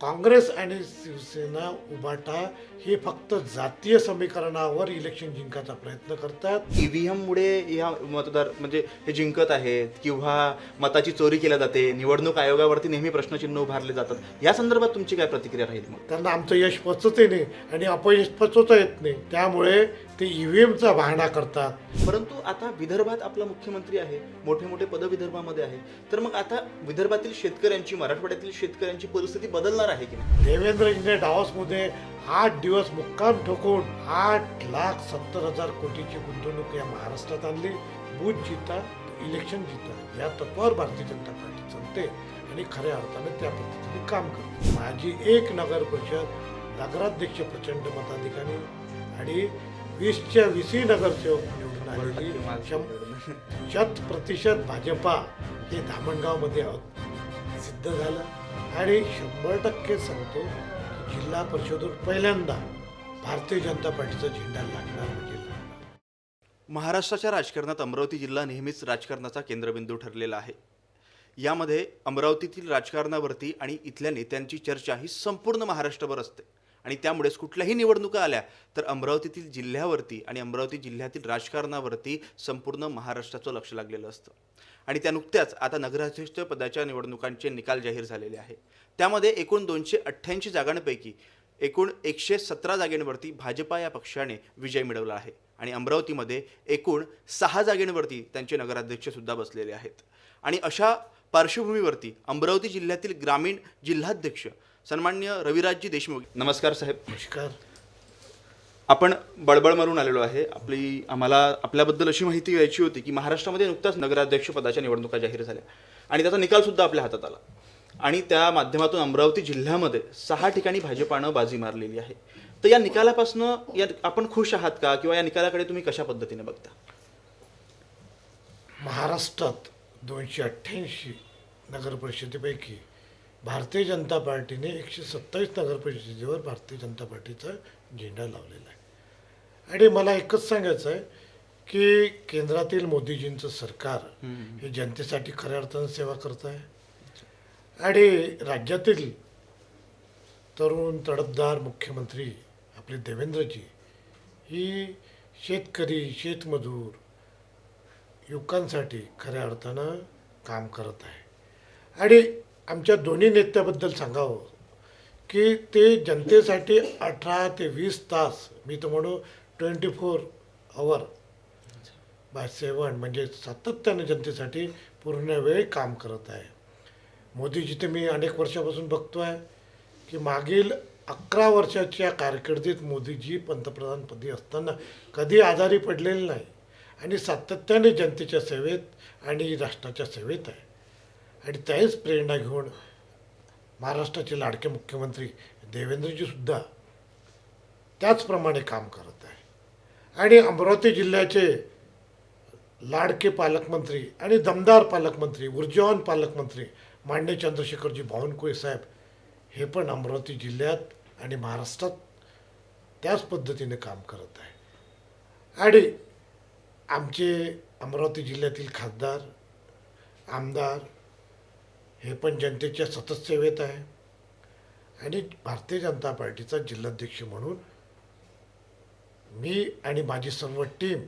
काँग्रेस आणि शिवसेना उभाटा हे फक्त जातीय समीकरणावर इलेक्शन जिंकायचा प्रयत्न करतात. ईव्हीएममुळे या मतदार म्हणजे हे जिंकत आहेत किंवा मताची चोरी केली जाते, निवडणूक आयोगावरती नेहमी प्रश्नचिन्ह उभारले जातात, या संदर्भात तुमची काय प्रतिक्रिया राहील मग? त्यांना आमचं यश पचतही नाही आणि अपयश पचवता येत नाही, त्यामुळे ते ईव्हीएमचा बहाणा करतात. परंतु आता विदर्भात आपला मुख्यमंत्री आहे, मोठे मोठे पद विदर्भामध्ये आहे, तर मग आता विदर्भातील शेतकऱ्यांची, मराठवाड्यातील शेतकऱ्यांची परिस्थिती बदलणार आहे की नाही? देवेंद्रजीने डावसमध्ये 8 दिवस मुक्काम ठोकून 8,70,000 कोटीची गुंतवणूक या महाराष्ट्रात आणली. बूथ जिता इलेक्शन जिता या तत्वावर भारतीय जनता पार्टी चालते आणि खऱ्या अर्थाने त्या पद्धतीने काम करते. माझी एक नगर परिषद नगराध्यक्ष प्रचंड मताधिकाने आणि 20च्या 20 नगरसेवक निवडून आलेली 100% भाजपा हे धामणगावमध्ये सिद्ध झालं आणि 100% सांगतो की जिल्हा परिषदेवर पहिल्यांदा भारतीय जनता पार्टीचा झेंडा लागणार म्हणजे लागणार. महाराष्ट्राच्या राजकारणात अमरावती जिल्हा नेहमीच राजकारणाचा केंद्रबिंदू ठरलेला आहे. यामध्ये अमरावतीतील राजकारणावरती आणि इथल्या नेत्यांची चर्चा ही संपूर्ण महाराष्ट्रभर असते आणि त्यामुळेच कुठल्याही निवडणुका आल्या तर अमरावतीतील जिल्ह्यावरती आणि अमरावती जिल्ह्यातील राजकारणावरती संपूर्ण महाराष्ट्राचं लक्ष लागलेलं असतं. आणि त्या नुकत्याच आता नगराध्यक्ष पदाच्या निवडणुकांचे निकाल जाहीर झालेले आहे. त्यामध्ये एकूण 288 जागांपैकी एकूण 117 जागांवरती भाजपा या पक्षाने विजय मिळवला आहे आणि अमरावतीमध्ये एकूण 6 जागांवरती त्यांचे नगराध्यक्षसुद्धा बसलेले आहेत. आणि अशा पार्श्वभूमीवरती अमरावती जिल्ह्यातील ग्रामीण जिल्हाध्यक्ष सन्माननीय रविराजजी देशमुख, नमस्कार साहेब. नमस्कार. आपण बळबळमरून आलेलो आहे. आम्हाला आपल्याबद्दल अशी माहिती घ्यायची होती की महाराष्ट्रामध्ये नुकताच नगराध्यक्ष पदाच्या निवडणुका जाहीर झाल्या आणि त्याचा निकालसुद्धा आपल्या हातात आला आणि त्या माध्यमातून अमरावती जिल्ह्यामध्ये 6 ठिकाणी भाजपानं बाजी मारलेली आहे. तर या निकालापासून आपण खुश आहात का किंवा या निकालाकडे तुम्ही कशा पद्धतीने बघता? महाराष्ट्रात 288 नगर परिषदेपैकी भारतीय जनता पार्टीने 127 नगर परिषदेवर भारतीय जनता पार्टीचा झेंडा लावलेला आहे. आणि मला एकच सांगायचं आहे की केंद्रातील मोदीजींचं सरकार हे जनतेसाठी खऱ्या अर्थानं सेवा करत आहे आणि राज्यातील तरुण तडफदार मुख्यमंत्री आपले देवेंद्रजी ही शेतकरी, शेतमजूर, युवकांसाठी खऱ्या अर्थानं काम करत आहे. आणि आमच्या दोन्ही नेत्याबद्दल सांगावं की ते जनतेसाठी 18 ते 20 तास, मी तर म्हणू 24/7 म्हणजे सातत्यानं जनतेसाठी पूर्ण वेळ काम करत आहे. मोदीजी तर मी अनेक वर्षापासून बघतो आहे की मागील 11 वर्षाच्या कारकिर्दीत मोदीजी पंतप्रधानपदी असताना कधी आजारी पडलेले नाही आणि सातत्याने जनतेच्या सेवेत आणि राष्ट्राच्या सेवेत आहे. आणि त्याच प्रेरणा घेऊन महाराष्ट्राचे लाडके मुख्यमंत्री देवेंद्रजीसुद्धा त्याचप्रमाणे काम करत आहे. आणि अमरावती जिल्ह्याचे लाडके पालकमंत्री आणि दमदार पालकमंत्री, ऊर्जावान पालकमंत्री माननीय चंद्रशेखरजी बावनकुळे साहेब हे पण अमरावती जिल्ह्यात आणि महाराष्ट्रात त्याच पद्धतीने काम करत आहे. आणि आमचे अमरावती जिल्ह्यातील खासदार, आमदार हे पण जनतेच्या सतत सेवेत आहे. आणि भारतीय जनता पार्टीचा जिल्हाध्यक्ष म्हणून मी आणि माझी सर्व टीम,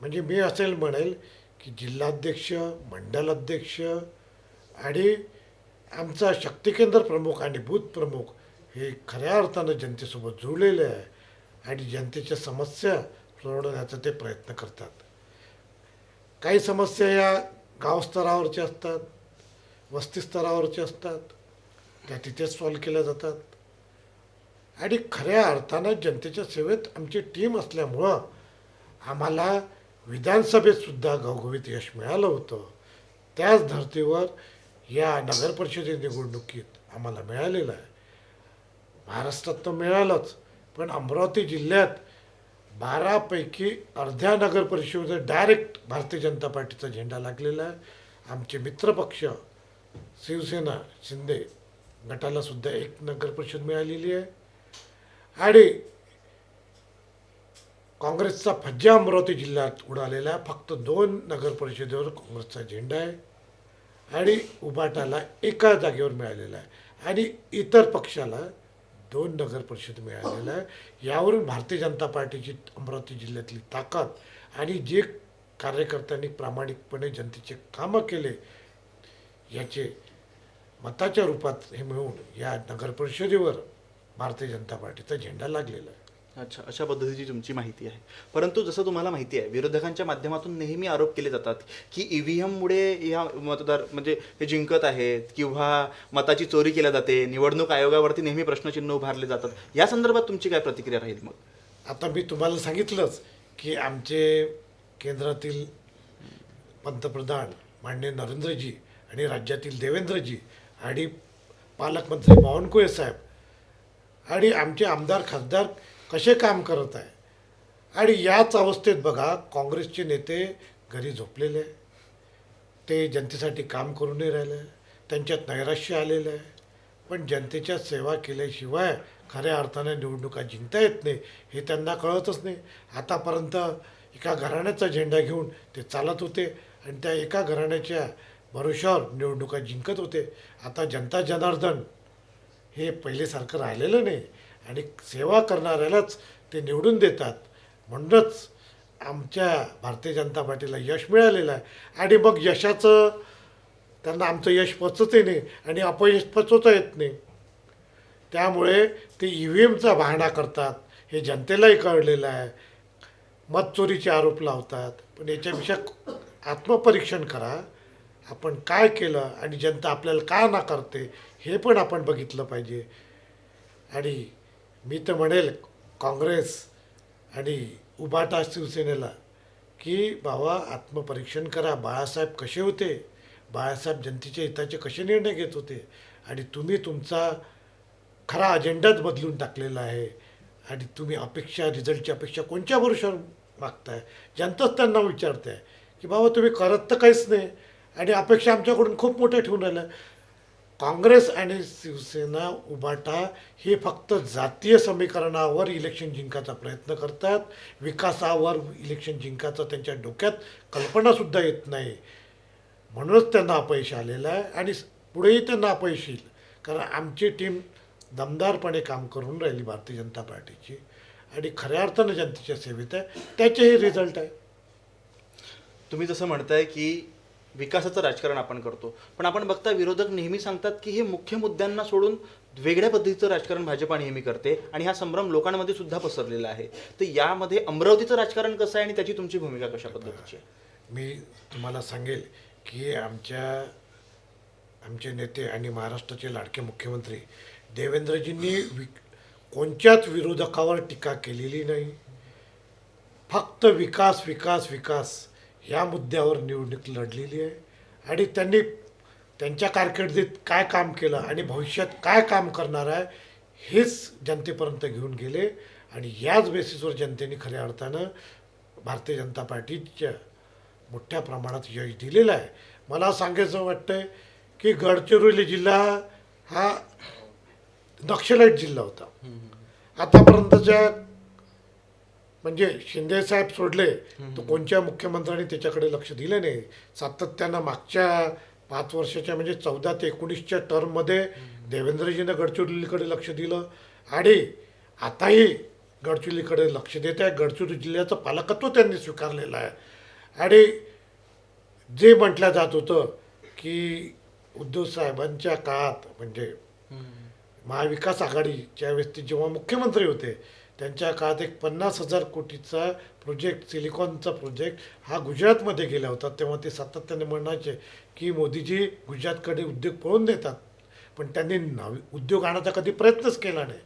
म्हणजे मी असेल म्हणेल की जिल्हाध्यक्ष, मंडल अध्यक्ष आणि आमचा शक्तिकेंद्र प्रमुख आणि बूथ प्रमुख हे खऱ्या अर्थानं जनतेसोबत जुळलेले आहे आणि जनतेच्या समस्या सोडवण्याचा ते प्रयत्न करतात. काही समस्या या गाव स्तरावरच्या असतात, वस्ती स्तरावरचे असतात, त्या तिथेच सॉल्व केल्या जातात. आणि खऱ्या अर्थानं जनतेच्या सेवेत आमची टीम असल्यामुळं आम्हाला विधानसभेतसुद्धा घवघवीत यश मिळालं होतं. त्याच धर्तीवर या नगर परिषदे निवडणुकीत आम्हाला मिळालेलं आहे. महाराष्ट्रात तर मिळालंच, पण अमरावती जिल्ह्यात 12 पैकी अर्ध्या नगर परिषदेत डायरेक्ट भारतीय जनता पार्टीचा झेंडा लागलेला आहे. आमचे मित्रपक्ष शिवसेना शिंदे गटाला सुद्धा 1 नगर परिषद मिळालेली आहे. आणि काँग्रेसचा फज्जा अमरावती जिल्ह्यात उडालेला आहे. फक्त 2 नगर परिषदेवर काँग्रेसचा झेंडा आहे आणि उभाटाला एका जागेवर मिळालेला आहे. आणि इतर पक्षाला 2 नगर परिषद मिळालेल्या आहे. यावरून भारतीय जनता पार्टीची अमरावती जिल्ह्यातली ताकद आणि जे कार्यकर्त्यांनी प्रामाणिकपणे जनतेचे कामं केले याचे मताच्या रूपात हे मिळून या नगर परिषदेवर भारतीय जनता पार्टीचा झेंडा लागलेला आहे. अच्छा, अशा पद्धतीची तुमची माहिती आहे. परंतु जसं तुम्हाला माहिती आहे, विरोधकांच्या माध्यमातून नेहमी आरोप केले जातात की EVMमुळे या मतदार म्हणजे हे जिंकत आहेत किंवा मताची चोरी केली जाते, निवडणूक आयोगावरती नेहमी प्रश्नचिन्ह उभारले जातात. या संदर्भात तुमची काय प्रतिक्रिया राहील मग? आता मी तुम्हाला सांगितलंच की आमचे केंद्रातील पंतप्रधान माननीय नरेंद्रजी आणि राज्यातील देवेंद्रजी आणि पालकमंत्री बावनकुळे साहेब आणि आमचे आमदार खासदार कसे काम करत आहे. आणि याच अवस्थेत बघा काँग्रेसचे नेते घरी झोपलेले आहे, ते जनतेसाठी काम करून नाही राहिले, त्यांच्यात नैराश्य आलेलं आहे. पण जनतेच्या सेवा केल्याशिवाय खऱ्या अर्थाने निवडणुका जिंकता येत नाही हे त्यांना कळतच नाही. आतापर्यंत एका घराण्याचा झेंडा घेऊन ते चालत होते आणि त्या एका घराण्याच्या भरोशावर निवडणुका जिंकत होते. आता जनता जनार्दन हे पहिलेसारखं राहिलेलं नाही आणि सेवा करणाऱ्यालाच ते निवडून देतात. म्हणूनच आमच्या भारतीय जनता पार्टीला यश मिळालेलं आहे. आणि मग यशाचं त्यांना आमचं यश पचतही नाही आणि अपयश पचवता येत नाही. त्यामुळे ते EVMचा बहाणा करतात हे जनतेलाही कळलेलं आहे. मतचोरीचे आरोप लावतात. पण याच्यापेक्षा आत्मपरीक्षण करा, आपण काय केलं आणि जनता आपल्याला का नाकारते हे पण आपण बघितलं पाहिजे. आणि मी तर म्हणेल काँग्रेस आणि उभाटा शिवसेनेला की बाबा आत्मपरीक्षण करा. बाळासाहेब कसे होते, बाळासाहेब जनतेच्या हिताचे कसे निर्णय घेत होते आणि तुम्ही तुमचा खरा अजेंडाच बदलून टाकलेला आहे. आणि तुम्ही रिझल्टची अपेक्षा कोणत्या भरोशावर मागताय. जनताच त्यांना विचारते आहे की बाबा तुम्ही करत तर काहीच नाही आणि अपेक्षा आमच्याकडून खूप मोठ्या ठेवून राहिल्या. काँग्रेस आणि शिवसेना उभाटा हे फक्त जातीय समीकरणावर इलेक्शन जिंकायचा प्रयत्न करतात. विकासावर इलेक्शन जिंकायचा त्यांच्या डोक्यात कल्पनासुद्धा येत नाही. म्हणूनच त्यांना अपयश आलेलं आहे आणि पुढेही त्यांना अपयश येईल. कारण आमची टीम दमदारपणे काम करून राहिली भारतीय जनता पार्टीची आणि खऱ्या अर्थानं जनतेच्या सेवेत आहे. त्याचेही रिझल्ट आहे. तुम्ही जसं म्हणताय की विकासाचं राजकारण आपण करतो, पण आपण बघता विरोधक नेहमी सांगतात की हे मुख्य मुद्द्यांना सोडून वेगळ्या पद्धतीचं राजकारण भाजपा नेहमी करते आणि हा संभ्रम लोकांमध्ये सुद्धा पसरलेला आहे. तर यामध्ये अमरावतीचं राजकारण कसं आहे आणि त्याची तुमची भूमिका कशा पद्धतीची आहे? मी तुम्हाला सांगेल की आमचे नेते आणि महाराष्ट्राचे लाडके मुख्यमंत्री देवेंद्रजींनी कोणत्याच विरोधकावर टीका केलेली नाही. फक्त विकास विकास विकास या मुद्द्यावर निवडणूक लढलेली आहे. आणि त्यांनी त्यांच्या कारकिर्दीत काय काम केलं आणि भविष्यात काय काम करणार आहे हेच जनतेपर्यंत घेऊन गेले. आणि याच बेसिसवर जनतेने खऱ्या अर्थानं भारतीय जनता पार्टीच्या मोठ्या प्रमाणात यश दिलेलं आहे. मला सांगायचं वाटतं की गडचिरोली जिल्हा हा नक्षलाईट जिल्हा होता. आतापर्यंतच्या म्हणजे शिंदेसाहेब सोडले तर कोणत्या मुख्यमंत्र्यांनी त्याच्याकडे लक्ष दिलं नाही. सातत्यानं मागच्या 5 वर्षाच्या म्हणजे 14 ते 19च्या टर्ममध्ये देवेंद्रजीनं गडचिरोलीकडे लक्ष दिलं आणि आताही गडचिरोलीकडे लक्ष देत आहे. गडचिरोली जिल्ह्याचं पालकत्व त्यांनी स्वीकारलेलं आहे. आणि जे म्हटलं जात होतं की उद्धव साहेबांच्या काळात म्हणजे महाविकास आघाडीच्या वेळेस ते जेव्हा मुख्यमंत्री होते त्यांच्या काळात एक 50,000 कोटीचा प्रोजेक्ट, सिलिकॉनचा प्रोजेक्ट हा गुजरातमध्ये गेला होता. तेव्हा ते सातत्याने म्हणायचे की मोदीजी गुजरातकडे उद्योग पळून देतात. पण त्यांनी उद्योग आणायचा कधी प्रयत्नच केला नाही.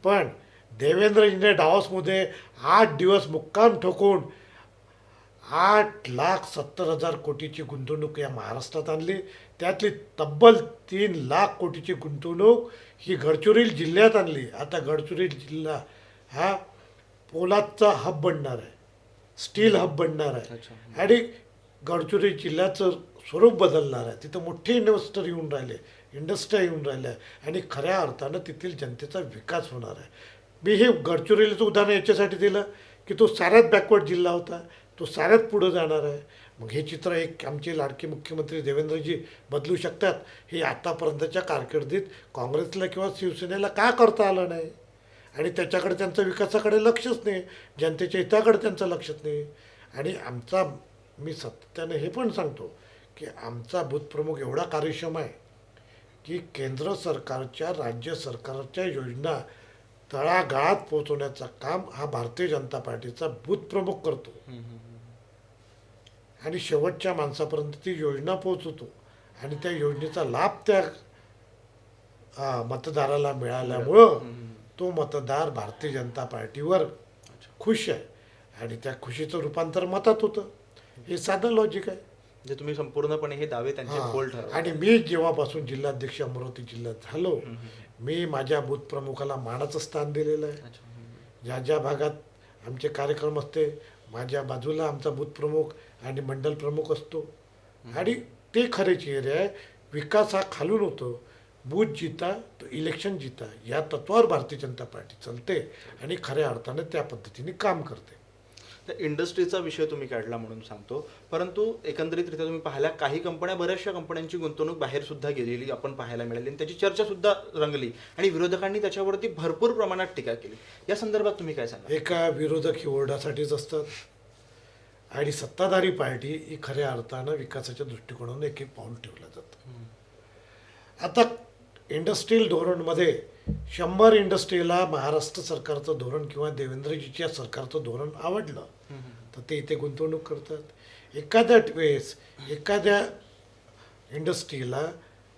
पण देवेंद्रजीने डावॉसमध्ये 8 दिवस मुक्काम ठोकून 8,70,000 कोटीची गुंतवणूक या महाराष्ट्रात आणली. त्यातली तब्बल 3 लाख कोटीची गुंतवणूक ही गडचिरोली जिल्ह्यात आणली. आता गडचिरोली जिल्हा हा पोलादचा हब बनणार आहे, स्टील हब बनणार आहे आणि गडचिरोली जिल्ह्याचं स्वरूप बदलणार आहे. तिथं मोठे इन्व्हेस्टर येऊन राहिले, इंडस्ट्र्या येऊन राहिल्या आणि खऱ्या अर्थानं तेथील जनतेचा विकास होणार आहे. मी हे गडचिरोलीचं उदाहरण याच्यासाठी दिलं की तो साऱ्यात बॅकवर्ड जिल्हा होता, तो साऱ्यात पुढं जाणार आहे मग हे चित्र एक आमचे लाडके मुख्यमंत्री देवेंद्रजी बदलू शकतात, हे आतापर्यंतच्या कारकिर्दीत काँग्रेसला किंवा शिवसेनेला का करता आलं नाही. आणि त्याच्याकडे त्यांचं विकासाकडे लक्षच नाही, जनतेच्या हिताकडे त्यांचं लक्षच नाही. आणि मी सातत्याने हे पण सांगतो की आमचा बूथप्रमुख एवढा कार्यक्षम आहे की केंद्र सरकारच्या राज्य सरकारच्या योजना तळागाळात पोहोचवण्याचं काम हा भारतीय जनता पार्टीचा बूथप्रमुख करतो आणि शेवटच्या माणसापर्यंत ती योजना पोहोचवतो आणि त्या योजनेचा लाभ त्या मतदाराला मिळाल्यामुळं तो मतदार भारतीय जनता पार्टीवर खुश आहे आणि त्या खुशीचं रूपांतर मतात होतं. हे साधं लॉजिक आहे. म्हणजे तुम्ही संपूर्णपणे हे दावे त्यांचे बोल ठरवा. आणि मी जेव्हापासून जिल्हाध्यक्ष अमरावती जिल्ह्यात झालो, मी माझ्या बूथ प्रमुखाला मानाचं स्थान दिलेलं आहे. ज्या ज्या भागात आमचे कार्यक्रम असते, माझ्या बाजूला आमचा बूथ प्रमुख आणि मंडल प्रमुख असतो. आणि ते खरे चेहरे आहे. विकास हा खालून होतो. बूथ जिता तो इलेक्शन जिता या तत्वावर भारतीय जनता पार्टी चालते आणि खऱ्या अर्थाने त्या पद्धतीने काम करते. तर इंडस्ट्रीचा विषय तुम्ही काढला म्हणून सांगतो, परंतु एकंदरीतरित्या तुम्ही पाहिल्या काही कंपन्या, बऱ्याचशा कंपन्यांची गुंतवणूक बाहेर सुद्धा गेलेली आपण पाहायला मिळाली आणि त्याची चर्चा सुद्धा रंगली आणि विरोधकांनी त्याच्यावरती भरपूर प्रमाणात टीका केली. या संदर्भात तुम्ही काय सांगा? एका विरोधक ही ओरडासाठीच असतात आणि सत्ताधारी पार्टी ही खऱ्या अर्थानं विकासाच्या दृष्टिकोनातून एक एक पाऊल ठेवलं जातं. आता इंडस्ट्रियल धोरणमध्ये 100 इंडस्ट्रीला महाराष्ट्र सरकारचं धोरण किंवा देवेंद्रजीच्या सरकारचं धोरण आवडलं तर ते इथे गुंतवणूक करतात. एखाद्या वेळेस एखाद्या इंडस्ट्रीला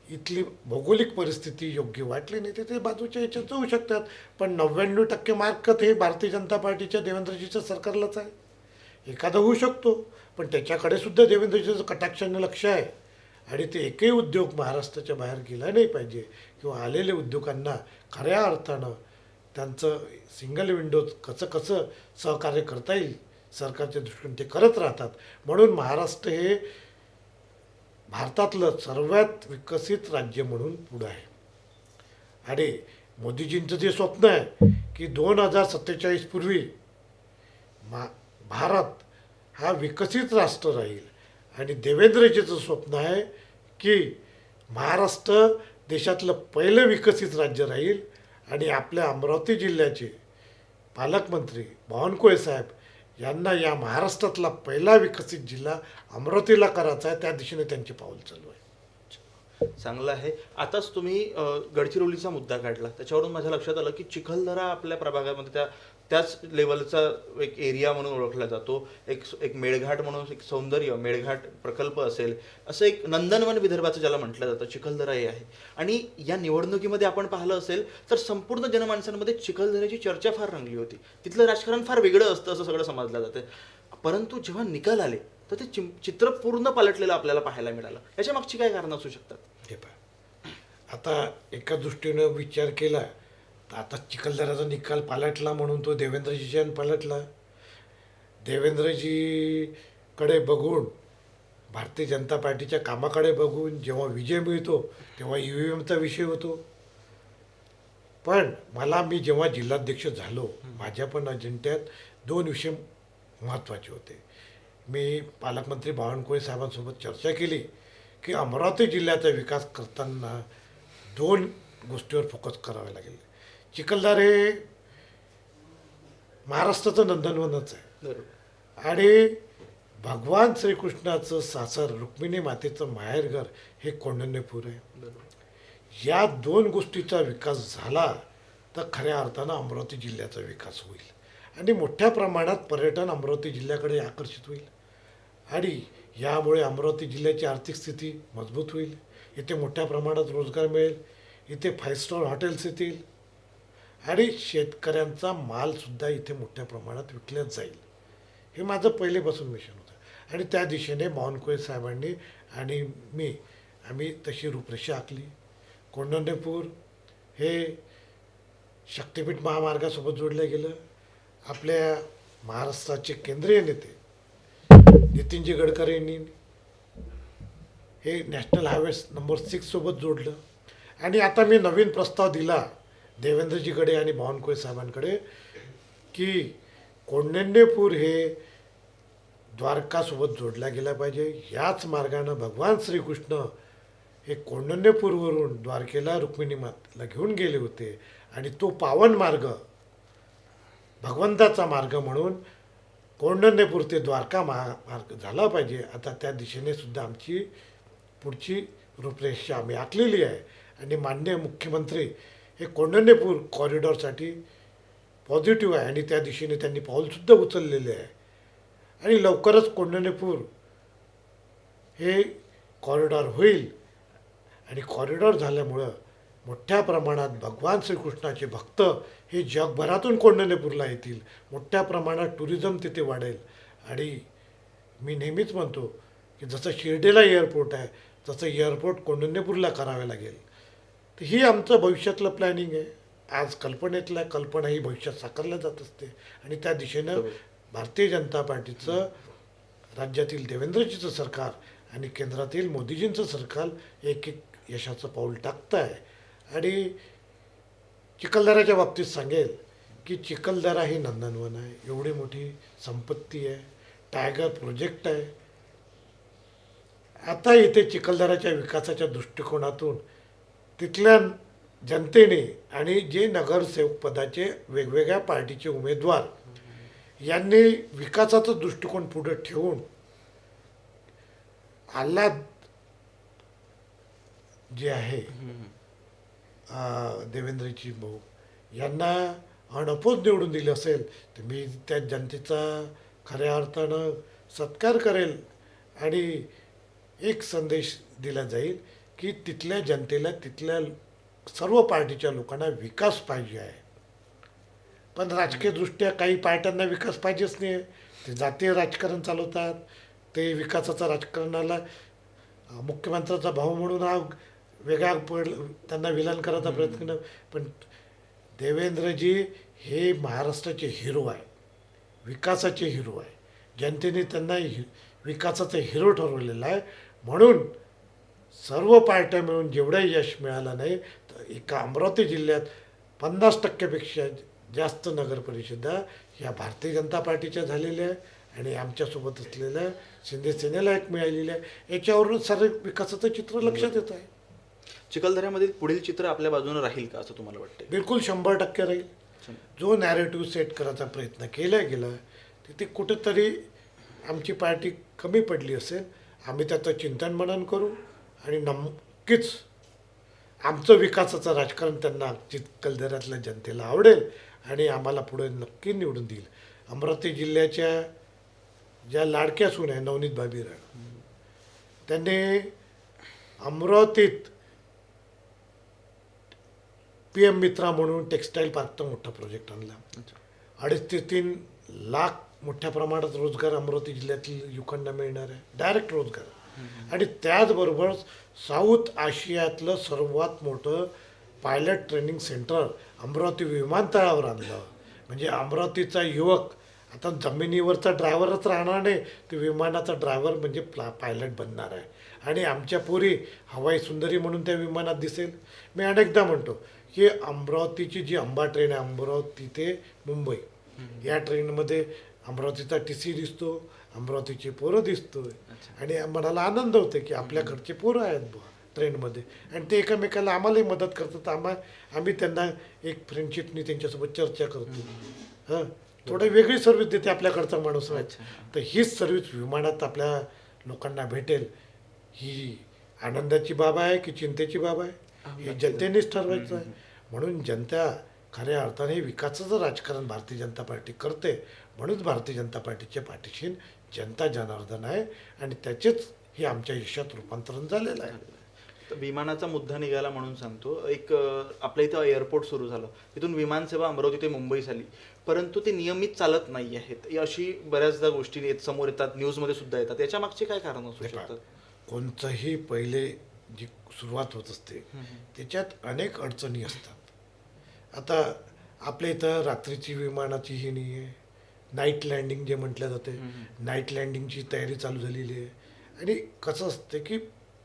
इथली भौगोलिक परिस्थिती योग्य वाटली नाही तर ते बाजूच्या याच्यात जाऊ शकतात. पण 99% मार्कत हे भारतीय जनता पार्टीच्या देवेंद्रजीच्या सरकारलाच आहे. एखादा होऊ शकतो पण त्याच्याकडे सुद्धा देवेंद्रजीचं कटाक्षाने लक्ष आहे आणि ते एकही उद्योग महाराष्ट्राच्या बाहेर गेला नाही पाहिजे किंवा आलेले उद्योगांना खऱ्या अर्थानं त्यांचं सिंगल विंडोज कसं सहकार्य करता येईल सरकारच्या दृष्टीने ते करत राहतात. म्हणून महाराष्ट्र हे भारतातलं सर्वात विकसित राज्य म्हणून पुढं आहे. आणि मोदीजींचं जे स्वप्न आहे की 2047 पूर्वी भारत हा विकसित राष्ट्र राहील आणि देवेंद्रजीचं स्वप्न आहे की महाराष्ट्र देशातलं पहिलं विकसित राज्य राहील. आणि आपल्या अमरावती जिल्ह्याचे पालकमंत्री बावनकुळे साहेब यांना या महाराष्ट्रातला पहिला विकसित जिल्हा अमरावतीला करायचा आहे, त्या दिशेने त्यांचे पाऊल चालू आहे. चांगलं आहे. आताच तुम्ही गडचिरोलीचा मुद्दा काढला, त्याच्यावरून माझ्या लक्षात आलं की चिखलदरा आपल्या प्रभागामध्ये त्याच लेवलचा एक एरिया म्हणून ओळखला जातो. एक मेळघाट म्हणून एक सौंदर्य मेळघाट प्रकल्प असेल, असं एक नंदनवन विदर्भाचं ज्याला म्हटलं जातं, चिखलदरा हे आहे. आणि या निवडणुकीमध्ये आपण पाहिलं असेल तर संपूर्ण जनमानसांमध्ये चिखलदऱ्याची चर्चा फार रंगली होती. तिथलं राजकारण फार वेगळं असतं असं सगळं समजलं जातं. परंतु जेव्हा निकाल आले तर ते चित्र पूर्ण पालटलेलं आपल्याला पाहायला मिळालं. याच्या मागची काय कारणं असू शकतात? हे पहा, आता एका दृष्टीनं विचार केला तर आता चिखलदऱ्याचा निकाल पालटला म्हणून तो देवेंद्रजीच्या पालटला. देवेंद्रजीकडे बघून, भारतीय जनता पार्टीच्या कामाकडे बघून जेव्हा विजय मिळतो तेव्हा EVMचा विषय होतो. पण मी जेव्हा जिल्हाध्यक्ष झालो, माझ्या पण अजेंड्यात 2 विषय महत्त्वाचे होते. मी पालकमंत्री बावनकुळे साहेबांसोबत चर्चा केली की अमरावती जिल्ह्याचा विकास करताना 2 गोष्टीवर फोकस करावे लागेल. चिखलदरा हे महाराष्ट्राचं नंदनवनच आहे आणि भगवान श्रीकृष्णाचं सासर रुक्मिणी मातेचं माहेरघर हे कौंडण्यपूर आहे. या 2 गोष्टीचा विकास झाला तर खऱ्या अर्थानं अमरावती जिल्ह्याचा विकास होईल आणि मोठ्या प्रमाणात पर्यटन अमरावती जिल्ह्याकडे आकर्षित होईल आणि यामुळे अमरावती जिल्ह्याची आर्थिक स्थिती मजबूत होईल. इथे मोठ्या प्रमाणात रोजगार मिळेल, इथे 5 स्टार हॉटेल्स येतील आणि शेतकऱ्यांचा मालसुद्धा इथे मोठ्या प्रमाणात विकला जाईल. हे माझं पहिलेपासून मिशन होतं आणि त्या दिशेने बावनकुळे साहेबांनी आणि आम्ही तशी रूपरेषा आखली. कौंडण्यपूर हे शक्तिपीठ महामार्गासोबत जोडलं गेलं. आपल्या महाराष्ट्राचे केंद्रीय नेते नितीनजी गडकरींनी हे नॅशनल हायवे नंबर 6 सोबत जोडलं आणि आता मी नवीन प्रस्ताव दिला देवेंद्रजीकडे आणि बावनकुळे साहेबांकडे की कौंडण्यपूर हे द्वारकासोबत जोडला गेला पाहिजे. याच मार्गानं भगवान श्रीकृष्ण हे कौंडण्यपूरवरून द्वारकेला रुक्मिणी मातेला घेऊन गेले होते आणि तो पावन मार्ग भगवंताचा मार्ग म्हणून कौंडण्यपूर ते द्वारका मार्ग झाला पाहिजे. आता त्या दिशेने सुद्धा आमची पुढची रूपरेषा आम्ही आखलेली आहे आणि माननीय मुख्यमंत्री हे कौंडण्यपूर कॉरिडॉरसाठी पॉझिटिव्ह आहे आणि त्या दिशेने त्यांनी पाऊलसुद्धा उचललेले आहे आणि लवकरच कौंडण्यपूर हे कॉरिडॉर होईल आणि कॉरिडॉर झाल्यामुळं मोठ्या प्रमाणात भगवान श्रीकृष्णाचे भक्त हे जगभरातून कौंडण्यपूरला येतील. मोठ्या प्रमाणात टुरिझम तिथे वाढेल आणि मी नेहमीच म्हणतो की जसं शिर्डीला एअरपोर्ट आहे तसं एअरपोर्ट कौंडण्यपूरला करावे लागेल. तर ही आमचं भविष्यातलं प्लॅनिंग आहे. आज कल्पनेतल्या कल्पना ही भविष्यात साकारल्या जात असते आणि त्या दिशेनं भारतीय जनता पार्टीचं राज्यातील देवेंद्रजीचं सरकार आणि केंद्रातील मोदीजींचं सरकार एक एक यशाचं पाऊल टाकतं आहे. आणि चिखलदऱ्याच्या बाबतीत सांगेल की चिखलदरा ही नंदनवन आहे. एवढी मोठी संपत्ती आहे. टायगर प्रोजेक्ट आहे. आता इथे चिखलदऱ्याच्या विकासाच्या दृष्टिकोनातून तिथल्या जनतेने आणि जे नगरसेवक पदाचे वेगवेगळ्या पार्टीचे उमेदवार यांनी विकासाचा दृष्टिकोन पुढे ठेवून आल्हाद जे आहे देवेंद्रजी भाऊ यांना अनपोज निवडून दिले असेल तर मी त्या जनतेचा खऱ्या अर्थानं सत्कार करेल आणि एक संदेश दिला जाईल की तिथल्या जनतेला तिथल्या सर्व पार्टीच्या लोकांना विकास पाहिजे आहे. पण राजकीयदृष्ट्या काही पार्ट्यांना विकास पाहिजेच नाही. ते जातीय राजकारण चालवतात. ते विकासाचा राजकारणाला मुख्यमंत्र्याचा भाऊ म्हणून हा वेगळा त्यांना विलन करायचा प्रयत्न. पण देवेंद्रजी हे महाराष्ट्राचे हिरो आहे. विकासाचे हिरो आहे. जनतेने त्यांना विकासाचा हिरो ठरवलेला आहे. म्हणून सर्व पार्ट्या मिळून जेवढं यश मिळालं नाही तर एका अमरावती जिल्ह्यात 50% जास्त नगरपरिषदा ह्या भारतीय जनता पार्टीच्या झालेल्या आहे आणि आमच्यासोबत असलेल्या शिंदे सेनेला एक मिळालेल्या आहे. याच्यावरून सर्व विकासाचं चित्र लक्षात येत आहे. चिखलदऱ्यामधील पुढील चित्र आपल्या बाजूने राहील का असं तुम्हाला वाटतं? बिलकुल 100% राहील. जो नॅरेटिव्ह सेट करायचा प्रयत्न केला गेला तिथे कुठेतरी आमची पार्टी कमी पडली असेल. आम्ही त्याचं चिंतन मनन करू आणि नक्कीच आमचं विकासाचं राजकारण त्यांना चिखलदऱ्यातल्या जनतेला आवडेल आणि आम्हाला पुढे नक्की निवडून देईल. अमरावती जिल्ह्याच्या ज्या लाडक्या सून आहे नवनीत बाबी राणा त्यांनी अमरावतीत PM मित्रा म्हणून टेक्स्टाईल पार्कचा मोठा प्रोजेक्ट आणला. 2.5 ते 3 लाख मोठ्या प्रमाणात रोजगार अमरावती जिल्ह्यातील युवकांना मिळणार आहे. डायरेक्ट रोजगार. आणि त्याचबरोबर साऊथ आशियातलं सर्वात मोठं पायलट ट्रेनिंग सेंटर अमरावती विमानतळावर आणलं. म्हणजे अमरावतीचा युवक आता जमिनीवरचा ड्रायव्हरच राहणार नाही, ते विमानाचा ड्रायव्हर म्हणजे पायलट बनणार आहे. आणि आमच्या पोरी हवाई सुंदरी म्हणून त्या विमानात दिसेल. मी अनेकदा म्हणतो की अमरावतीची जी अंबा ट्रेन आहे अमरावती ते मुंबई या ट्रेनमध्ये अमरावतीचा TC दिसतो, अमरावतीचे पोरं दिसतो आणि मनाला आनंद होते की आपल्याकडचे पोरं आहेत बुवा ट्रेनमध्ये आणि ते एकमेकाला आम्हालाही मदत करतात. आम्ही त्यांना एक फ्रेंडशिपनी त्यांच्यासोबत चर्चा करतो. हां, थोडी वेगळी सर्व्हिस देते आपल्याकडचा माणूस आहे. तर हीच सर्व्हिस विमानात आपल्या लोकांना भेटेल. ही आनंदाची बाब आहे की चिंतेची बाब आहे हे जनतेनेच ठरवायचं आहे. म्हणून जनता खऱ्या अर्थाने विकासाचं राजकारण भारतीय जनता पार्टी करते. म्हणूनच भारतीय जनता पार्टीच्या पाठीशी जनता जनार्दन आहे आणि त्याचेच हे आमच्या यशात रूपांतरण झालेलं आहे. तर विमानाचा मुद्दा निघाला म्हणून सांगतो. एक आपल्या इथं एअरपोर्ट सुरू झालं, तिथून विमानसेवा अमरावती ते मुंबई झाली, परंतु ते नियमित चालत नाही आहेत. अशी बऱ्याचदा गोष्टी समोर येतात, न्यूजमध्ये सुद्धा येतात. याच्या मागचे काय कारण असू शकतात? कोणतंही पहिले जी सुरुवात होत असते त्याच्यात अनेक अडचणी असतात. आता आपल्या इथं रात्रीची विमानाची ही नाही आहे. नाईट लँडिंग जे म्हटलं जाते, नाईट लँडिंगची तयारी चालू झालेली आहे. आणि कसं असते की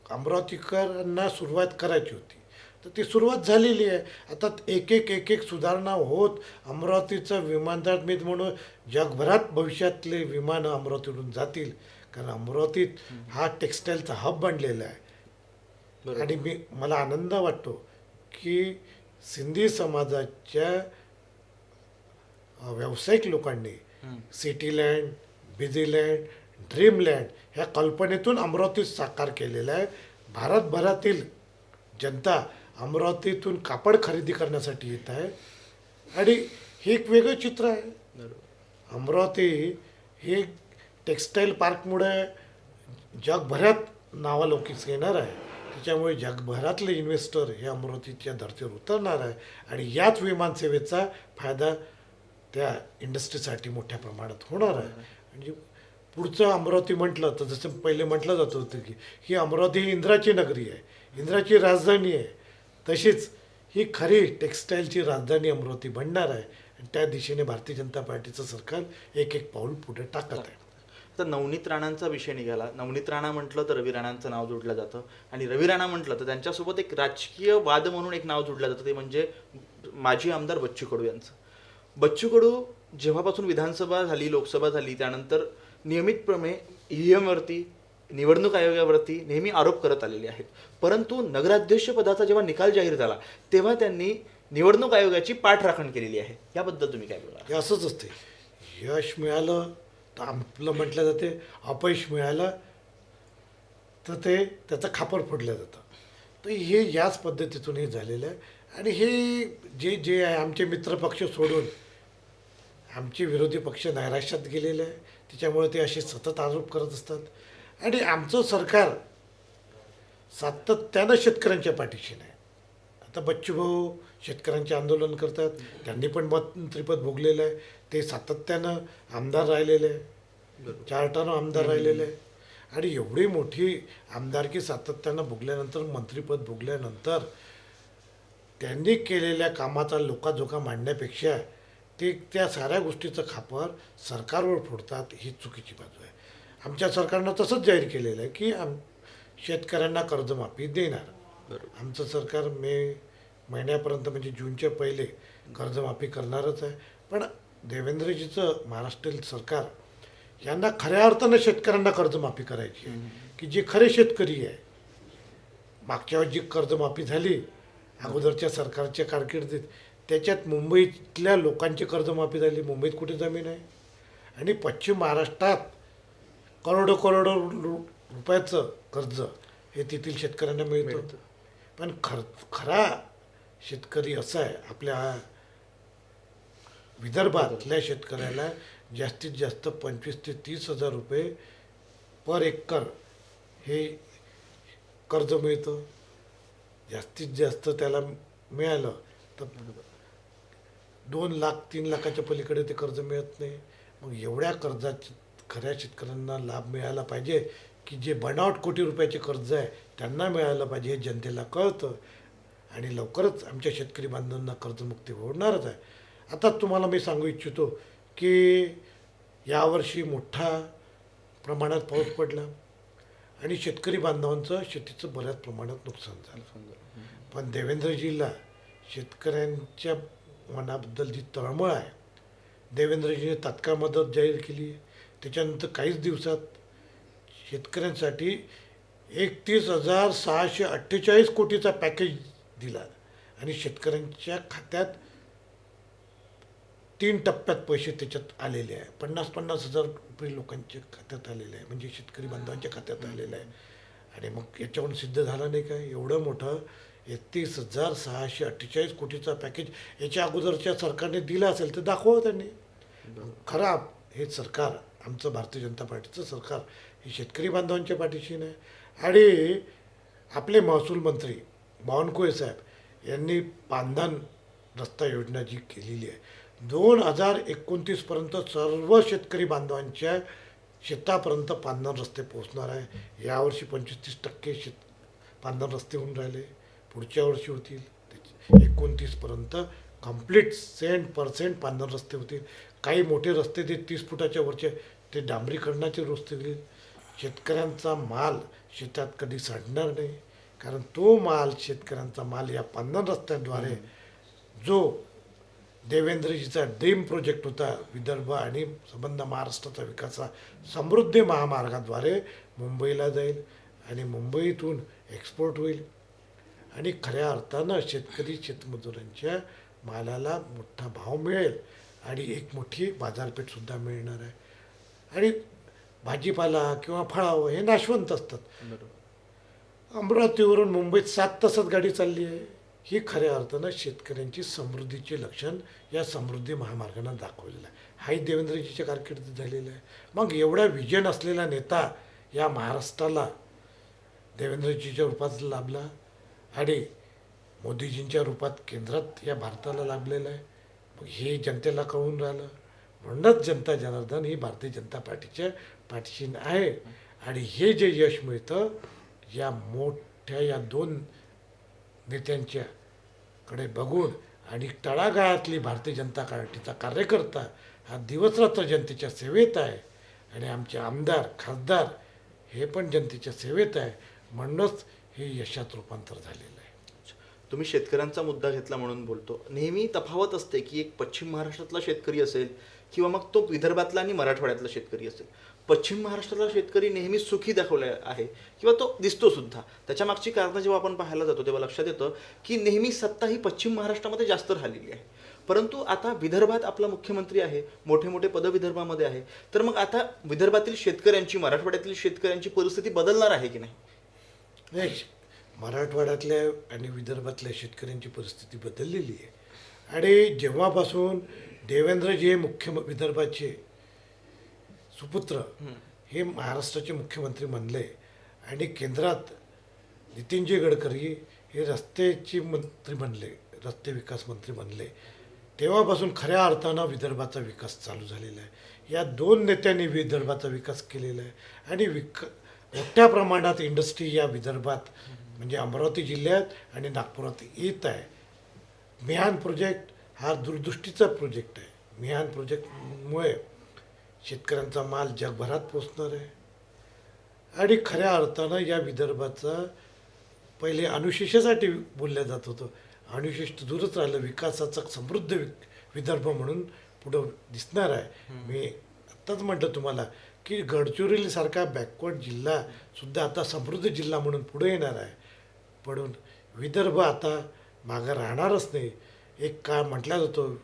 अमरावतीकरांना सुरुवात करायची होती तर ती सुरुवात झालेली आहे. आता एक एक सुधारणा होत अमरावतीचं विमानतळ मी म्हणून जगभरात भविष्यातले विमानं अमरावतीवरून जातील. कारण अमरावतीत हा टेक्स्टाईलचा हब बनलेला आहे. बरोबर. आणि मला आनंद वाटतो की सिंधी समाजाच्या व्यावसायिक लोकांनी सिटीलँड, बिझीलँड, ड्रीमलँड ह्या कल्पनेतून अमरावतीत साकार केलेलं आहे. भारतभरातील जनता अमरावतीतून कापड खरेदी करण्यासाठी येत आहे. आणि हे एक वेगळं चित्र आहे. बरोबर. अमरावती हे टेक्स्टाईल पार्कमुळे जगभरात नावालौकिक येणार आहे. त्याच्यामुळे जगभरातले इन्व्हेस्टर हे अमरावतीच्या धर्तीवर उतरणार आहे आणि याच विमानसेवेचा फायदा त्या इंडस्ट्रीसाठी मोठ्या प्रमाणात होणार आहे. म्हणजे पुढचं अमरावती म्हटलं तर जसं पहिले म्हटलं जात होतं की ही अमरावती ही इंद्राची नगरी आहे, इंद्राची राजधानी आहे. तशीच ही खरी टेक्स्टाईलची राजधानी अमरावती बनणार आहे आणि त्या दिशेने भारतीय जनता पार्टीचं सरकार एक एक पाऊल पुढे टाकत आहे. तर नवनीत राणांचा विषय निघाला. नवनीत राणा म्हटलं तर रवी राणांचं नाव जोडलं जातं आणि रवी राणा म्हटलं तर त्यांच्यासोबत एक राजकीय वाद म्हणून एक नाव जोडलं जातं, ते म्हणजे माजी आमदार बच्चू कडू यांचं. बच्चू कडू जेव्हापासून विधानसभा झाली, लोकसभा झाली, त्यानंतर नियमितपणे ईव्हीएमवरती, निवडणूक आयोगावरती नेहमी आरोप करत आलेले आहेत. परंतु नगराध्यक्षपदाचा जेव्हा निकाल जाहीर झाला तेव्हा त्यांनी निवडणूक आयोगाची पाठराखण केलेली आहे. याबद्दल तुम्ही काय बोला? हे असंच असते. यश मिळालं तर आपलं म्हटलं जाते, अपयश मिळालं तर ते त्याचं खापर फोडलं जातं. तर हे याच पद्धतीतून हे झालेलं आहे. आणि हे जे जे आहे आमचे मित्रपक्ष सोडून आमचे विरोधी पक्ष नैराश्यात गेलेले आहे. त्याच्यामुळे ते असे सतत आरोप करत असतात. आणि आमचं सरकार सातत्यानं शेतकऱ्यांच्या पाठीशी नाही. आता बच्चूभाऊ शेतकऱ्यांचे आंदोलन करतात, त्यांनी पण मंत्रिपद भोगलेलं आहे. ते सातत्यानं आमदार राहिलेले आहे, 4 टर्म आमदार राहिलेले आहे. आणि एवढी मोठी आमदारकी सातत्यानं भोगल्यानंतर, मंत्रिपद भोगल्यानंतर त्यांनी केलेल्या कामाचा लोकाजोखा मांडण्यापेक्षा ते त्या साऱ्या गोष्टीचं खापर सरकारवर फोडतात. ही चुकीची बाजू आहे. आमच्या सरकारनं तसंच जाहीर केलेलं आहे की शेतकऱ्यांना कर्जमाफी देणार. बरोबर. आमचं सरकार मे महिन्यापर्यंत म्हणजे जूनच्या पहिले कर्जमाफी करणारच आहे. पण देवेंद्रजीचं महाराष्ट्र सरकार यांना खऱ्या अर्थानं शेतकऱ्यांना कर्जमाफी करायची आहे. की जे खरे शेतकरी आहे, मागच्या वेळी जी कर्जमाफी झाली अगोदरच्या सरकारच्या कारकिर्दीत, त्याच्यात मुंबईतल्या लोकांची कर्जमाफी झाली. मुंबईत कुठे जमीन आहे? आणि पश्चिम महाराष्ट्रात करोडो करोडो रुपयाचं कर्ज हे तेथील शेतकऱ्यांना मिळतं. पण खरा शेतकरी असा आहे, आपल्या विदर्भातल्या शेतकऱ्याला जास्तीत जास्त 25,000 ते 30,000 रुपये पर एकर हे कर्ज मिळतं. जास्तीत जास्त त्याला मिळालं तर 2 लाख 3 लाखाच्या पलीकडे ते कर्ज मिळत नाही. मग एवढ्या कर्जाचे खऱ्या शेतकऱ्यांना लाभ मिळाला पाहिजे की जे बनावट कोटी रुपयाचे कर्ज आहे त्यांना मिळालं पाहिजे, हे जनतेला कळतं. आणि लवकरच आमच्या शेतकरी बांधवांना कर्जमुक्ती होणारच आहे. आता तुम्हाला मी सांगू इच्छितो की यावर्षी मोठ्या प्रमाणात पाऊस पडला आणि शेतकरी बांधवांचं शेतीचं बऱ्याच प्रमाणात नुकसान झालं. पण देवेंद्रजीला शेतकऱ्यांच्या मनाबद्दल जी तळमळ आहे, देवेंद्रजीने तात्काळ मदत जाहीर केली. त्याच्यानंतर काहीच दिवसात शेतकऱ्यांसाठी 31,648 कोटीचा पॅकेज दिला आणि शेतकऱ्यांच्या खात्यात 3 टप्प्यात पैसे त्याच्यात आलेले आहे. 50,000 रुपये लोकांच्या खात्यात आलेले आहे, म्हणजे शेतकरी बांधवांच्या खात्यात आलेलं आहे. आणि मग याच्यावरून सिद्ध झालं नाही काय, एवढं मोठं 31,648 कोटीचा पॅकेज याच्या अगोदरच्या सरकारने दिलं असेल तर दाखवा त्यांनी. खरं हे सरकार, आमचं भारतीय जनता पार्टीचं सरकार हे शेतकरी बांधवांच्या पाठीशी नाही. आणि आपले महसूल मंत्री बावनकुळे साहेब यांनी पांधन रस्ता योजना जी केलेली आहे, 2029पर्यंत सर्व शेतकरी बांधवांच्या शेतापर्यंत पांधन रस्ते पोहोचणार आहे. यावर्षी 25-30% पांधन रस्ते होऊन राहिले, पुढच्या वर्षी होतील. 29पर्यंत कंप्लीट 100% पांधन रस्ते होतील. काही मोठे रस्ते ते 30 फुटाच्या वरचे ते डांबरीकरणाचे रस्ते होतील. शेतकऱ्यांचा माल शेतात कधी साडणार नाही. कारण तो माल शेतकऱ्यांचा माल या 50 रस्त्यांद्वारे जो देवेंद्रजीचा ड्रीम प्रोजेक्ट होता विदर्भ आणि संबंध महाराष्ट्राचा विकासा समृद्धी महामार्गाद्वारे मुंबईला जाईल आणि मुंबईतून एक्सपोर्ट होईल आणि खऱ्या अर्थानं शेतकरी शेतमजुरांच्या मालाला मोठा भाव मिळेल आणि एक मोठी बाजारपेठसुद्धा मिळणार आहे. आणि भाजीपाला किंवा फळावं हे नाशवंत असतात. अमरावतीवरून मुंबईत 7 तासात गाडी चालली आहे. ही खऱ्या अर्थानं शेतकऱ्यांची समृद्धीचे लक्षण या समृद्धी महामार्गानं दाखवलेलं आहे. हाही देवेंद्रजीच्या कारकिर्दीत झालेलं आहे. मग एवढा विजन असलेला नेता या महाराष्ट्राला देवेंद्रजीच्या रूपात लाभला आणि मोदीजींच्या रूपात केंद्रात या भारताला लाभलेलं आहे. मग हे जनतेला कळून राहिलं. म्हणूनच जनता जनार्दन ही भारतीय जनता पार्टीच्या पाठीशी आहे. आणि हे जे यश मिळतं या मोठ्या या 2 नेत्यांच्या कडे बघून आणि तळागाळातली भारतीय जनता पार्टीचा कार्यकर्ता हा दिवसरात्र जनतेच्या सेवेत आहे आणि आमचे आमदार खासदार हे पण जनतेच्या सेवेत आहे. म्हणूनच हे यशात रूपांतर झालेलं आहे. तुम्ही शेतकऱ्यांचा मुद्दा घेतला म्हणून बोलतो. नेहमी तफावत असते की एक पश्चिम महाराष्ट्रातला शेतकरी असेल किंवा मग तो विदर्भातला आणि मराठवाड्यातला शेतकरी असेल. पश्चिम महाराष्ट्रातला शेतकरी नेहमी सुखी दाखवला आहे किंवा तो दिसतो सुद्धा. त्याच्या मागची कारणं जेव्हा आपण पाहायला जातो तेव्हा लक्षात येतं की नेहमी सत्ता ही पश्चिम महाराष्ट्रामध्ये जास्त राहिलेली आहे. परंतु आता विदर्भात आपला मुख्यमंत्री आहे, मोठे मोठे पद विदर्भामध्ये आहे. तर मग आता विदर्भातील शेतकऱ्यांची, मराठवाड्यातील शेतकऱ्यांची परिस्थिती बदलणार आहे की नाही? नाही, मराठवाड्यातल्या आणि विदर्भातल्या शेतकऱ्यांची परिस्थिती बदललेली आहे. आणि जेव्हापासून देवेंद्रजी हे विदर्भाचे सुपुत्र हे महाराष्ट्राचे मुख्यमंत्री बनले आणि केंद्रात नितीनजी गडकरी हे रस्त्याचे मंत्री बनले, रस्ते विकास मंत्री बनले, तेव्हापासून खऱ्या अर्थानं विदर्भाचा विकास चालू झालेला आहे. या 2 नेत्यांनी विदर्भाचा विकास केलेला आहे आणि मोठ्या प्रमाणात इंडस्ट्री या विदर्भात म्हणजे अमरावती जिल्ह्यात आणि नागपुरात येत आहे. मिहान प्रोजेक्ट हा दूरदृष्टीचा प्रोजेक्ट आहे. मिहान प्रोजेक्टमुळे शेतकऱ्यांचा माल जगभरात पोचणार आहे आणि खऱ्या अर्थानं या विदर्भाचा पहिले अनुशेषासाठी बोललं जात होतं. अनुशेष तर दूरच राहिलं, विकासाचा समृद्ध विदर्भ म्हणून पुढं दिसणार आहे. मी आत्ताच म्हटलं तुम्हाला की गडचिरोलीसारखा बॅकवर्ड जिल्हासुद्धा आता समृद्ध जिल्हा म्हणून पुढे येणार आहे. पण विदर्भ आता मागं राहणारच नाही. एक काळ म्हटला जातो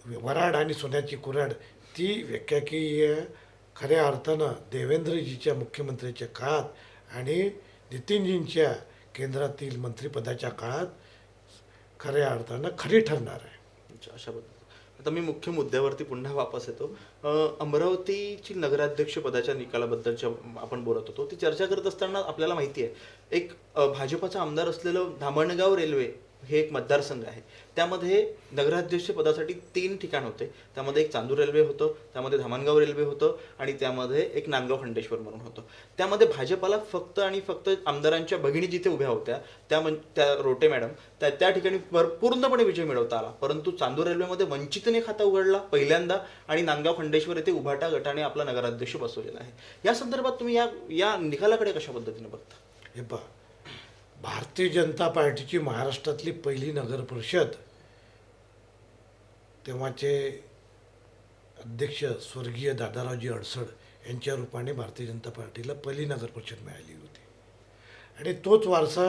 वराड आणि सोन्याची कुऱ्हाड, ती व्याख्या की खऱ्या अर्थानं देवेंद्रजीच्या मुख्यमंत्र्याच्या काळात आणि नितीनजींच्या केंद्रातील मंत्रिपदाच्या काळात खऱ्या अर्थानं खरी ठरणार आहे. अशा पद्धतीने आता मी मुख्य मुद्द्यावरती पुन्हा वापस येतो. अमरावतीची नगराध्यक्ष पदाच्या निकालाबद्दलच्या आपण बोलत होतो. ती चर्चा करत असताना आपल्याला माहिती आहे एक भाजपाचा आमदार असलेलं धामणगाव रेल्वे हे एक मतदारसंघ आहे. त्यामध्ये नगराध्यक्ष पदासाठी 3 ठिकाण होते. त्यामध्ये एक चांदूर रेल्वे होतं, त्यामध्ये धामणगाव रेल्वे होतं आणि त्यामध्ये एक नांदगाव खंडेश्वर म्हणून होतं. त्यामध्ये भाजपाला फक्त आणि फक्त आमदारांच्या भगिनी जिथे उभ्या होत्या त्या रोटे मॅडम त्या ठिकाणी पूर्णपणे विजय मिळवता आला. परंतु चांदूर रेल्वेमध्ये वंचितने खाता उघडला पहिल्यांदा आणि नांदगाव खंडेश्वर येथे उभाटा गटाने आपला नगराध्यक्ष बसवलेला आहे. या संदर्भात तुम्ही या निकालाकडे कशा पद्धतीने बघता? हे पहा, भारतीय जनता पार्टीची महाराष्ट्रातली पहिली नगर परिषद तेव्हाचे अध्यक्ष स्वर्गीय दादारावजी अडसड यांच्या रूपाने भारतीय जनता पार्टीला पहिली नगर परिषद मिळाली होती. आणि तोच वारसा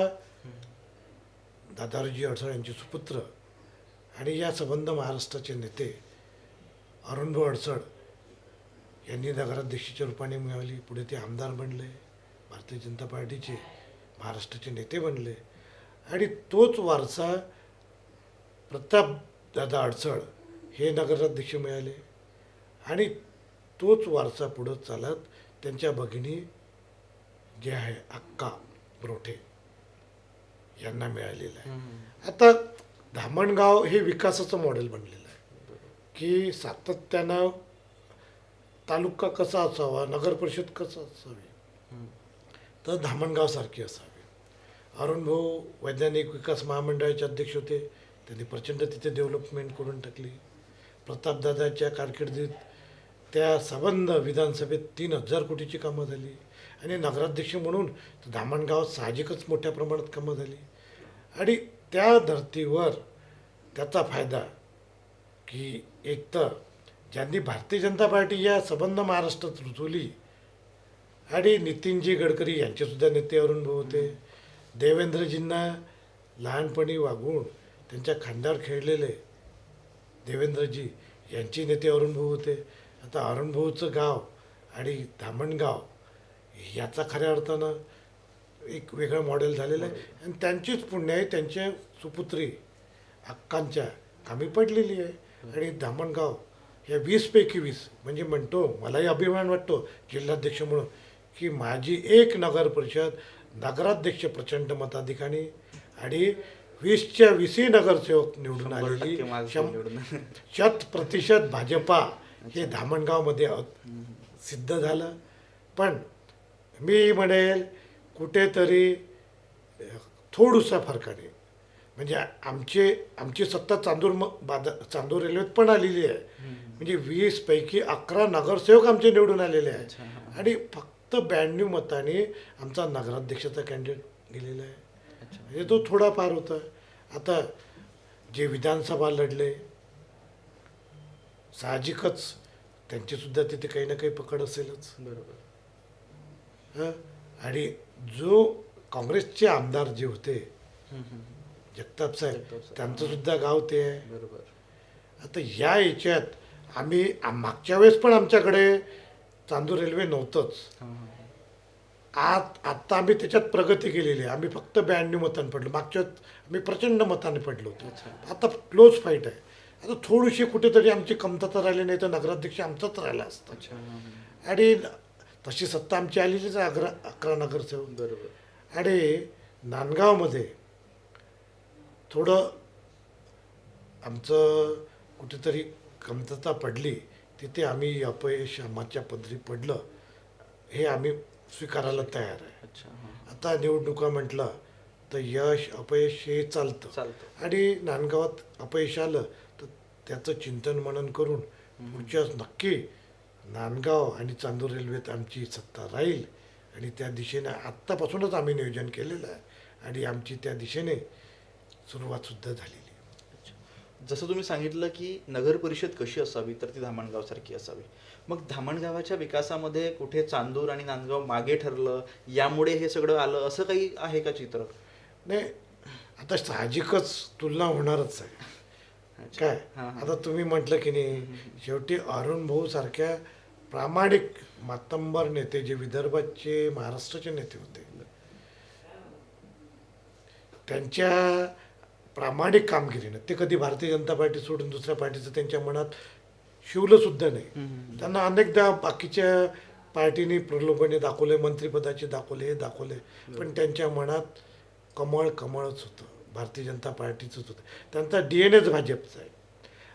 दादारावजी अडसड यांचे सुपुत्र आणि या संबंध महाराष्ट्राचे नेते अरुणभाऊ अडसड यांनी नगराध्यक्षाच्या रूपाने मिळवली. पुढे ते आमदार बनले, भारतीय जनता पार्टीचे महाराष्ट्राचे नेते बनले आणि तोच वारसा प्रताप दादा अडसड हे नगराध्यक्ष मिळाले आणि तोच वारसा पुढं चालत त्यांच्या भगिनी जे आहे अक्का ब्रोठे यांना मिळालेलं आहे. आता धामणगाव हे विकासाचं मॉडेल बनलेलं आहे की सातत्यानं तालुका कसा असावा, नगर परिषद कसं असावी तर धामणगावसारखी असावी. अरुणभाऊ वैज्ञानिक विकास महामंडळाचे अध्यक्ष होते, त्यांनी प्रचंड तिथे डेव्हलपमेंट करून टाकली. प्रतापदादाच्या कारकिर्दीत त्या संबंध विधानसभेत 3,000 कोटीची कामं झाली आणि नगराध्यक्ष म्हणून तर धामणगावात साहजिकच मोठ्या प्रमाणात कामं झाली. आणि त्या धर्तीवर त्याचा फायदा की एक तर ज्यांनी भारतीय जनता पार्टी या संबंध महाराष्ट्रात रुजवली आणि नितीनजी गडकरी यांचेसुद्धा नेते अरुण भाऊ होते. देवेंद्रजींना लहानपणी वागवून त्यांच्या खांद्यावर खेळलेले देवेंद्रजी यांचे नेते अरुण भाऊ होते. आता अरुण भाऊचं गाव आणि धामणगाव याचा खऱ्या अर्थानं एक वेगळं मॉडेल झालेलं आहे. आणि त्यांचीच पुण्य आहे, त्यांच्या सुपुत्री अक्कांच्या कामी पडलेली आहे. आणि धामणगाव या 20पैकी 20 म्हणजे म्हणतो, मलाही अभिमान वाटतो जिल्हाध्यक्ष म्हणून की माझी एक नगर परिषद नगराध्यक्ष प्रचंड मताधिकाने आणि 20च्या 20 नगरसेवक निवडून 100% आलेली माझं निवडून. 100% भाजपा हे धामणगावमध्ये सिद्ध झालं. पण मी म्हणेल कुठेतरी थोडुसा फरकाने म्हणजे आमची सत्ता चांदूर रेल्वेत पण आलेली आहे. म्हणजे 20पैकी 11 नगरसेवक आमचे निवडून आलेले आहेत. आणि फक्त 92 मताने आमचा नगराध्यक्षाचा कॅन्डिडेट गेलेला आहे. म्हणजे तो थोडाफार होता. आता जे विधानसभा लढले साहजिकच त्यांचीसुद्धा तिथे काही ना काही पकड असेलच. बरोबर. हं? आणि जो काँग्रेसचे आमदार जे होते जगताप साहेब त्यांचं सुद्धा गाव ते आहे. बरोबर. आता या याच्यात मागच्या वेळेस पण आमच्याकडे चांदूर रेल्वे नव्हतंच. आत्ता आम्ही त्याच्यात प्रगती केलेली आहे. आम्ही फक्त 92 मतांनी पडलो. मागच्या वेळेस आम्ही प्रचंड मताने पडलो होतो. आता क्लोज फाईट आहे. आता थोडीशी कुठेतरी आमची कमतरता राहिली, नाही तर नगराध्यक्ष आमचाच राहिला असता. आणि तशी सत्ता आमची आलेलीच आहे, 11 नगरसेवक. बरोबर. आणि नांदगावमध्ये थोडं आमचं कुठेतरी कमतरता पडली. तिथे आम्ही अपयश आम्हाच्या पदरी पडलं हे आम्ही स्वीकारायला तयार आहे. अच्छा. आता निवडणुका म्हटलं तर यश अपयश हे चालतं. आणि नांदगावात अपयश आलं तर त्याचं चिंतन मनन करून पुढच्या नक्की नांदगाव आणि चांदूर रेल्वेत आमची सत्ता राहील. आणि त्या दिशेने आत्तापासूनच आम्ही नियोजन केलेलं आहे आणि आमची त्या दिशेने सुरुवातसुद्धा झालेली. जसं तुम्ही सांगितलं की नगर परिषद कशी असावी तर ती धामणगावसारखी असावी. मग धामणगावाच्या विकासामध्ये कुठे चांदूर आणि नांदगाव मागे ठरलं, यामुळे हे सगळं आलं, असं काही आहे का चित्र? नाही, आता साहजिकच तुलना होणारच आहे. काय आता तुम्ही म्हटलं की नाही, शेवटी अरुण भाऊ सारख्या प्रामाणिक मातंबर नेते जे विदर्भाचे महाराष्ट्राचे नेते होते, त्यांच्या प्रामाणिक कामगिरीनं ते कधी भारतीय जनता पार्टी सोडून दुसऱ्या पार्टीचं त्यांच्या मनात शिवलं सुद्धा नाही. त्यांना अनेकदा बाकीच्या पार्टीने प्रलोभने दाखवले, मंत्रिपदाचे दाखवले, हे दाखवले, पण त्यांच्या मनात कमळच होतं, भारतीय जनता पार्टीचंच होतं. त्यांचा DNA भाजपचा आहे.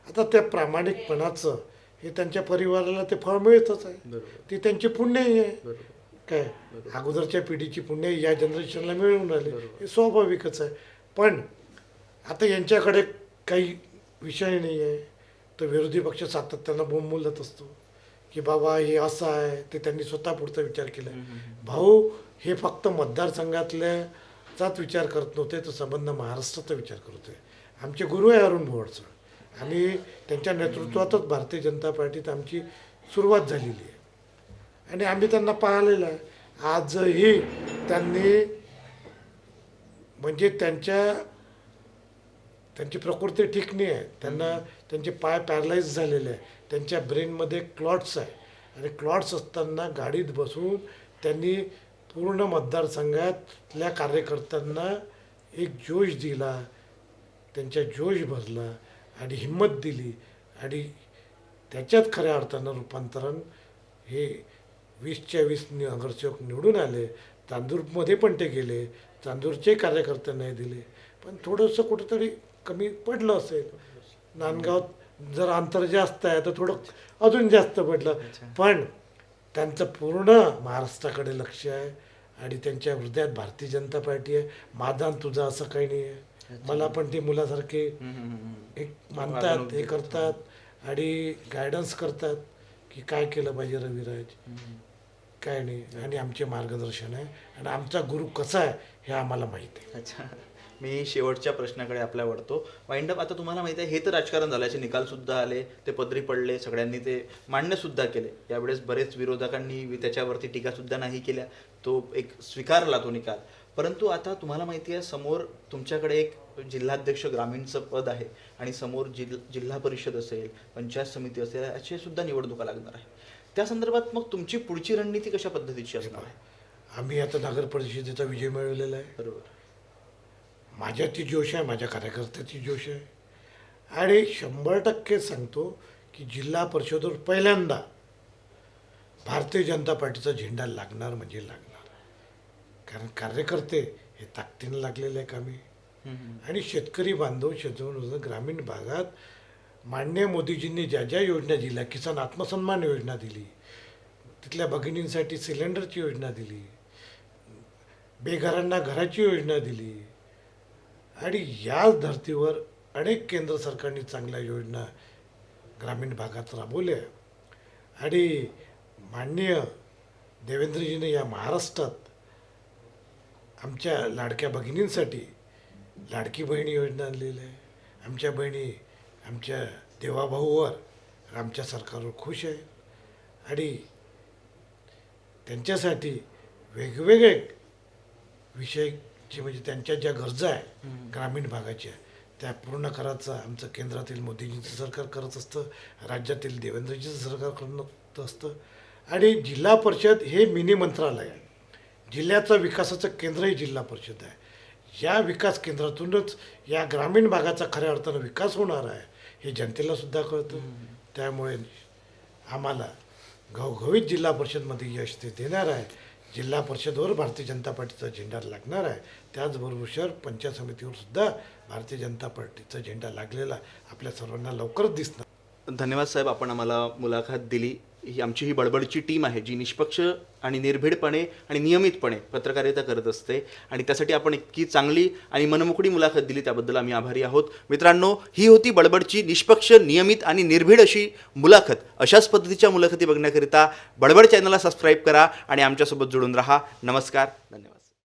आता त्या प्रामाणिकपणाचं हे त्यांच्या परिवाराला ते फळ मिळतच आहे. ती त्यांची पुण्यही आहे. काय अगोदरच्या पिढीची पुण्य या जनरेशनला मिळून राहिले, हे स्वाभाविकच आहे. पण आता यांच्याकडे काही विषय नाही आहे तर विरोधी पक्ष सातत्यानं बोंबलत असतो की बाबा हे असं आहे. ते त्यांनी स्वतः पुढचा विचार केला. भाऊ हे फक्त मतदारसंघातल्याचाच विचार करत नव्हते, तर संबंध महाराष्ट्राचा विचार करतोय. आमचे गुरु आहे अरुण भाऊ अडसूळ. आम्ही त्यांच्या नेतृत्वातच भारतीय जनता पार्टीत आमची सुरुवात झालेली आहे आणि आम्ही त्यांना पाहिलेलं आहे. आजही त्यांनी म्हणजे त्यांची प्रकृती ठीक नाही आहे. त्यांचे पाय पॅरलाइज झालेले आहे. त्यांच्या ब्रेनमध्ये क्लॉट्स आहे आणि क्लॉट्स असताना गाडीत बसून त्यांनी पूर्ण मतदारसंघातल्या कार्यकर्त्यांना एक जोश दिला, त्यांच्या जोश भरला आणि हिंमत दिली आणि त्याच्यात खऱ्या अर्थानं रूपांतरण हे 20च्या 20 नगरसेवक निवडून आले. चांदूरमध्ये पण ते गेले, चांदूरचे कार्यकर्त्यांनाही दिले, पण थोडंसं कुठंतरी कमी पडलं असेल. नांदगावात जर अंतर जास्त आहे तर थोडं अजून जास्त पडलं, पण त्यांचं पूर्ण महाराष्ट्राकडे लक्ष आहे आणि त्यांच्या हृदयात भारतीय जनता पार्टी आहे. माझा आणि तुझा असं काही नाही आहे. मला पण ते मुलासारखे एक मानतात, हे करतात आणि गायडन्स करतात की काय केलं पाहिजे रविराज. काय नाही, आणि आमचे मार्गदर्शन आहे आणि आमचा गुरु कसा आहे हे आम्हाला माहिती आहे. अच्छा, मी शेवटच्या प्रश्नाकडे आपल्या वळतो. वाइंड अप, आता तुम्हाला माहिती आहे हे तर राजकारण झालं, याचे निकाल सुद्धा आले, ते पदरी पडले, सगळ्यांनी ते मान्य सुद्धा केले. यावेळेस बरेच विरोधकांनी त्याच्यावरती टीका सुद्धा नाही केल्या, तो एक स्वीकारला तो निकाल. परंतु आता तुम्हाला माहिती आहे समोर तुमच्याकडे एक जिल्हाध्यक्ष ग्रामीणचं पद आहे आणि समोर जिल्हा परिषद असेल, पंचायत समिती असेल, याची सुद्धा निवडणुका लागणार आहे. त्या संदर्भात मग तुमची पुढची रणनीती कशा पद्धतीची असणार आहे? आम्ही आता नगर परिषदेचा विजय मिळवलेला आहे. बरोबर. माझ्याची जोश आहे, माझ्या कार्यकर्त्याची जोश आहे, आणि 100% सांगतो की जिल्हा परिषदेवर पहिल्यांदा भारतीय जनता पार्टीचा झेंडा लागणार म्हणजे लागणार. कारण कार्यकर्ते हे ताकदीनं लागलेले आहे कामी, आणि शेतकरी बांधव ग्रामीण भागात माननीय मोदीजींनी ज्या ज्या योजना दिल्या, किसान आत्मसन्मान योजना दिली, तिथल्या भगिनींसाठी सिलेंडरची योजना दिली, बेघरांना घराची योजना दिली, आणि याच धर्तीवर अनेक केंद्र सरकारने चांगल्या योजना ग्रामीण भागात राबवल्या. आणि माननीय देवेंद्रजीने या महाराष्ट्रात आमच्या लाडक्या भगिनींसाठी लाडकी बहिणी योजना आणलेली आहे. आमच्या बहिणी आमच्या देवाभाऊवर आमच्या सरकारवर खुश आहे, आणि त्यांच्यासाठी वेगवेगळे विषयचे म्हणजे त्यांच्या ज्या गरजा आहे ग्रामीण भागाच्या, त्या पूर्ण करायचं आमचं केंद्रातील मोदीजींचं सरकार करत असतं, राज्यातील देवेंद्रजीचं सरकार करत असतं. आणि जिल्हा परिषद हे मिनी मंत्रालय आहे. जिल्ह्याचं विकासाचं केंद्रही जिल्हा परिषद आहे. या विकास केंद्रातूनच या ग्रामीण भागाचा खऱ्या अर्थानं विकास होणार आहे हे जनतेला सुद्धा कळतं. त्यामुळे आम्हाला घवघवीत जिल्हा परिषदमध्ये यश ते देणार आहे. जिल्हा परिषदेवर भारतीय जनता पार्टीचा झेंडा लागणार आहे. त्याचबरोबर शहर पंचायत समितीवर सुद्धा भारतीय जनता पार्टीचा झेंडा लागलेला आपल्या सर्वांना लवकरच दिसणार. धन्यवाद साहेब, आपण आम्हाला मुलाखत दिली. ही आमची ही बडबडची टीम आहे जी निष्पक्ष आणि निर्भीडपणे आणि नियमितपणे पत्रकारिता करत असते, आणि त्यासाठी आपण इतकी चांगली आणि मनमोकळी मुलाखत दिली त्याबद्दल आम्ही आभारी आहोत. मित्रांनो, ही होती बडबडची निष्पक्ष, नियमित आणि निर्भीड अशी मुलाखत. अशाच पद्धतीच्या मुलाखती बघण्याकरिता बडबड चॅनलला सबस्क्राईब करा आणि आमच्यासोबत जोडून राहा. नमस्कार, धन्यवाद.